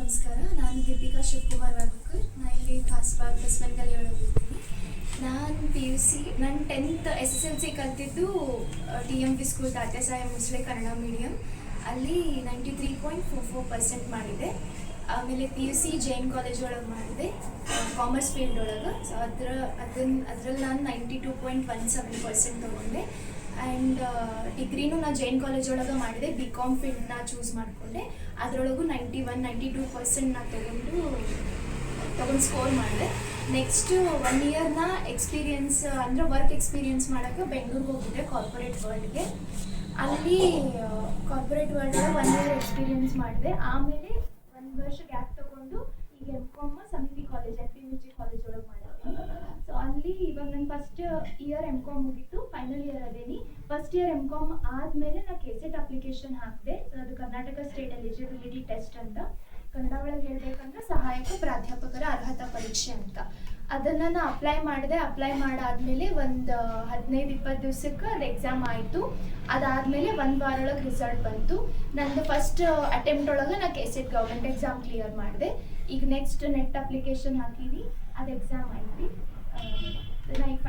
ನಮಸ್ಕಾರ. ನಾನು ದೀಪಿಕಾ ಶಿವಕುಮಾರ್ ವಾಡ್ಕರ್. ನಾನು ಇಲ್ಲಿ ಖಾಸ್ಬಾಗ್ ಬಸವನಗಲ್ಲಿ ಒಳಗಿರ್ತೀನಿ. ನಾನು ನಾನು 10th SSLC ಕಲ್ತಿದ್ದು TMV school Tatyasaheb ಮುಸ್ಲೆ Kannada medium. ಅಲ್ಲಿ 93.44% ಮಾಡಿದೆ. ಆಮೇಲೆ PUC ಜೈನ್ ಕಾಲೇಜ್ ಒಳಗೆ ಮಾಡಿದೆ, ಕಾಮರ್ಸ್ ಫೀಲ್ಡ್ ಒಳಗೆ. ಸೊ ಅದ್ರಲ್ಲಿ ನಾನು 92.17% ತೊಗೊಂಡೆ. ಆ್ಯಂಡ್ ಡಿಗ್ರಿನೂ ನಾನು ಜೈನ್ ಕಾಲೇಜ್ ಒಳಗೆ ಮಾಡಿದೆ, BCom ಫೀಲ್ಡ್ನ ಚೂಸ್ ಮಾಡಿಕೊಂಡೆ. ಅದರೊಳಗೂ 92% ನಾನು ತೊಗೊಂಡು ಸ್ಕೋರ್ ಮಾಡಿದೆ. ನೆಕ್ಸ್ಟು 1 ಇಯರ್ನ ಎಕ್ಸ್ಪೀರಿಯನ್ಸ್ ಅಂದರೆ ವರ್ಕ್ ಎಕ್ಸ್ಪೀರಿಯನ್ಸ್ ಮಾಡೋಕ್ಕೆ ಬೆಂಗಳೂರಿಗೆ ಹೋಗಿದ್ದೆ, ಕಾರ್ಪೊರೇಟ್ ವರ್ಲ್ಡ್ಗೆ. ಅಲ್ಲಿ ಕಾರ್ಪೊರೇಟ್ ವರ್ಲ್ಡಲ್ಲಿ 1 ಇಯರ್ ಎಕ್ಸ್ಪೀರಿಯನ್ಸ್ ಮಾಡಿದೆ. ಆಮೇಲೆ 1 ವರ್ಷ ಗ್ಯಾಪ್ ತೊಗೊಂಡು ಈಗ MCom ಸಮಿತಿ ಕಾಲೇಜ್ NPUG ಕಾಲೇಜ್ ಒಳಗೆ ಮಾಡಿದೆ. ಸೊ ಅಲ್ಲಿ ಇವಾಗ ನನ್ನ ಫಸ್ಟ್ ಇಯರ್ MCom ಮುಗಿತು, ಫೈನಲ್ ಇಯರ್ ಅದೇನಿ. ಫಸ್ಟ್ ಇಯರ್ MCom ಆದಮೇಲೆ ನಾನು KCET ಅಪ್ಲಿಕೇಶನ್ ಹಾಕಿದೆ. ಅದು ಕರ್ನಾಟಕ ಸ್ಟೇಟ್ ಎಲಿಜಿಬಿಲಿಟಿ ಟೆಸ್ಟ್ ಅಂತ, ಕನ್ನಡ ಒಳಗೆ ಹೇಳ್ಬೇಕಂದ್ರೆ ಸಹಾಯಕ ಪ್ರಾಧ್ಯಾಪಕರ ಅರ್ಹತಾ ಪರೀಕ್ಷೆ ಅಂತ. ಅದನ್ನು ನಾನು ಅಪ್ಲೈ ಮಾಡಾದ್ಮೇಲೆ ಒಂದು 15-20 ದಿವಸಕ್ಕೆ ಅದು ಎಕ್ಸಾಮ್ ಆಯಿತು. ಅದಾದಮೇಲೆ 1 ವಾರ ಒಳಗೆ ರಿಸಲ್ಟ್ ಬಂತು. ನಂದು ಫಸ್ಟ್ ಅಟೆಂಪ್ಟ್ ಒಳಗೆ ನಾನು KCET ಗೌರ್ಮೆಂಟ್ ಎಕ್ಸಾಮ್ ಕ್ಲಿಯರ್ ಮಾಡಿದೆ. ಈಗ ನೆಕ್ಸ್ಟ್ ನೆಟ್ ಅಪ್ಲಿಕೇಶನ್ ಹಾಕೀನಿ, ಅದು ಎಕ್ಸಾಮ್ ಐತಿ. ನಾ ಈಗ